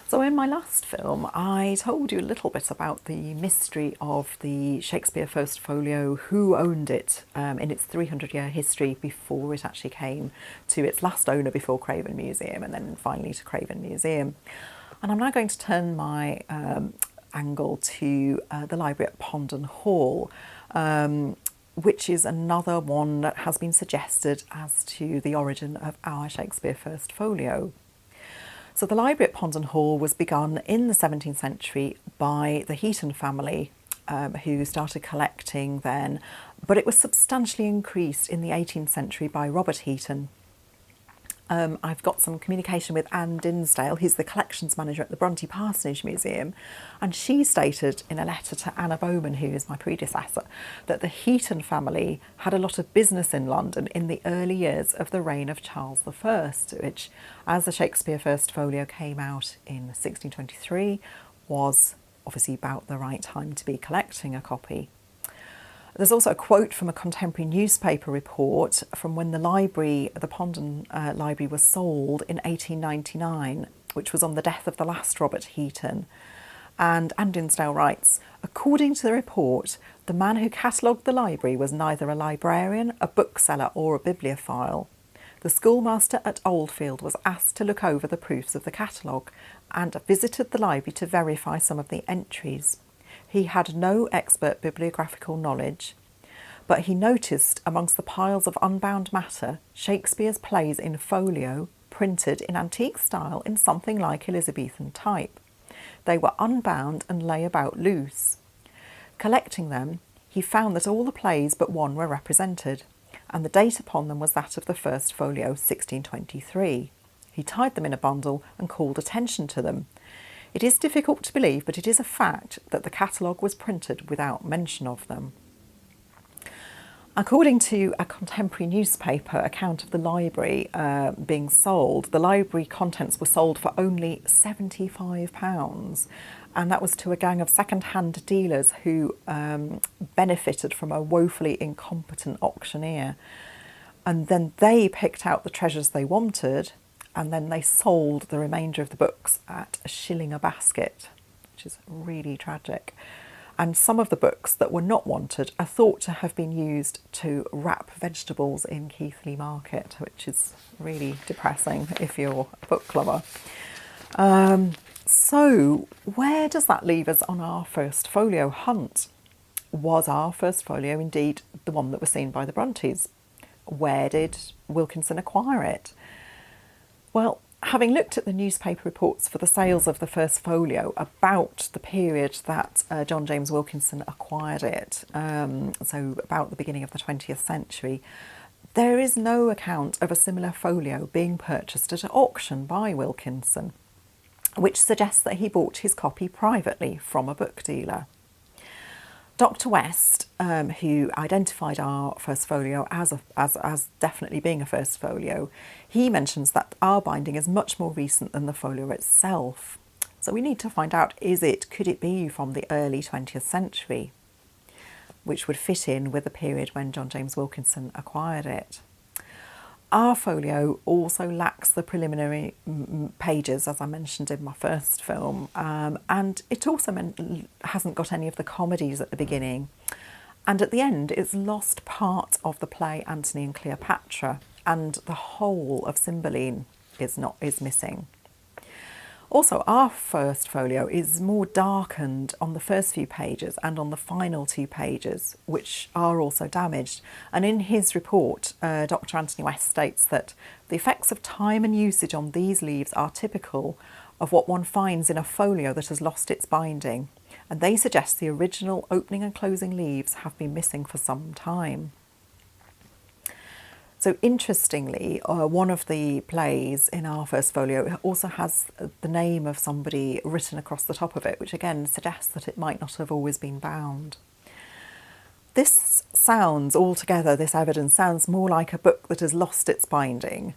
So in my last film, I told you a little bit about the mystery of the Shakespeare First Folio, who owned it in its 300-year history before it actually came to its last owner before Craven Museum and then finally to Craven Museum. And I'm now going to turn my angle to the library at Pondon Hall, which is another one that has been suggested as to the origin of our Shakespeare First Folio. So the library at Pondon Hall was begun in the 17th century by the Heaton family, who started collecting then, but it was substantially increased in the 18th century by Robert Heaton. I've got some communication with Anne Dinsdale, who's the collections manager at the Bronte Parsonage Museum, and she stated in a letter to Anna Bowman, who is my predecessor, that the Heaton family had a lot of business in London in the early years of the reign of Charles I, which, as the Shakespeare First Folio came out in 1623, was obviously about the right time to be collecting a copy. There's also a quote from a contemporary newspaper report from when the library, the Pondon Library, was sold in 1899, which was on the death of the last Robert Heaton. And Anne Dinsdale writes, according to the report, the man who catalogued the library was neither a librarian, a bookseller or a bibliophile. The schoolmaster at Oldfield was asked to look over the proofs of the catalogue and visited the library to verify some of the entries. He had no expert bibliographical knowledge, but he noticed amongst the piles of unbound matter Shakespeare's plays in folio, printed in antique style in something like Elizabethan type. They were unbound and lay about loose. Collecting them, he found that all the plays but one were represented, and the date upon them was that of the first folio, 1623. He tied them in a bundle and called attention to them. It is difficult to believe, but it is a fact that the catalogue was printed without mention of them. According to a contemporary newspaper account of the library being sold, the library contents were sold for only £75, and that was to a gang of second-hand dealers who benefited from a woefully incompetent auctioneer. And then they picked out the treasures they wanted, and then they sold the remainder of the books at £1 a basket, which is really tragic. And some of the books that were not wanted are thought to have been used to wrap vegetables in Keighley Market, which is really depressing if you're a book lover. So where does that leave us on our first folio hunt? Was our first folio indeed the one that was seen by the Brontes? Where did Wilkinson acquire it? Well, having looked at the newspaper reports for the sales of the first folio about the period that John James Wilkinson acquired it, so about the beginning of the 20th century, there is no account of a similar folio being purchased at an auction by Wilkinson, which suggests that he bought his copy privately from a book dealer. Dr. West, who identified our first folio as definitely being a first folio, he mentions that our binding is much more recent than the folio itself. So we need to find out, could it be from the early 20th century, which would fit in with the period when John James Wilkinson acquired it. Our folio also lacks the preliminary pages, as I mentioned in my first film, and it also hasn't got any of the comedies at the beginning. And at the end, it's lost part of the play Antony and Cleopatra, and the whole of Cymbeline is missing. Also, our first folio is more darkened on the first few pages and on the final 2 pages, which are also damaged. And in his report, Dr. Anthony West states that the effects of time and usage on these leaves are typical of what one finds in a folio that has lost its binding, and they suggest the original opening and closing leaves have been missing for some time. So interestingly, one of the plays in our first folio also has the name of somebody written across the top of it, which again suggests that it might not have always been bound. This evidence sounds more like a book that has lost its binding,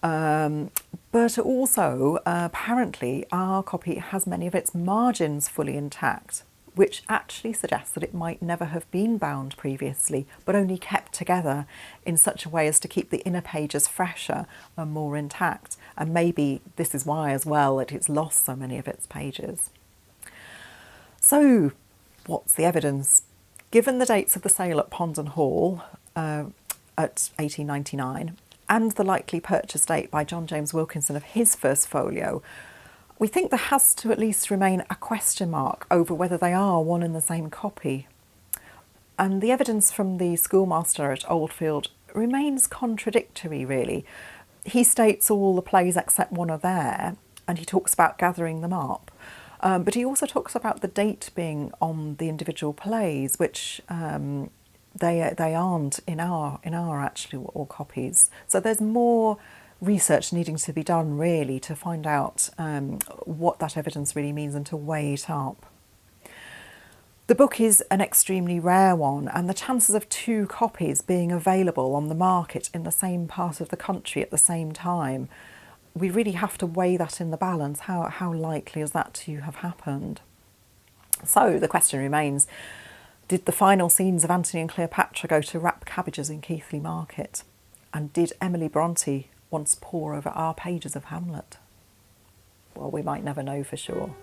but also apparently our copy has many of its margins fully intact, which actually suggests that it might never have been bound previously, but only kept together in such a way as to keep the inner pages fresher and more intact. And maybe this is why as well that it's lost so many of its pages. So what's the evidence? Given the dates of the sale at Pondon Hall at 1899 and the likely purchase date by John James Wilkinson of his first folio, we think there has to at least remain a question mark over whether they are one and the same copy. And the evidence from the schoolmaster at Oldfield remains contradictory, really. He states all the plays except one are there, and he talks about gathering them up. But he also talks about the date being on the individual plays, which they aren't in our actual or copies. So there's more research needing to be done really to find out what that evidence really means and to weigh it up. The book is an extremely rare one, and the chances of two copies being available on the market in the same part of the country at the same time, we really have to weigh that in the balance. How likely is that to have happened? So the question remains, did the final scenes of Antony and Cleopatra go to wrap cabbages in Keighley Market? And did Emily Bronte once pore over our pages of Hamlet? Well, we might never know for sure.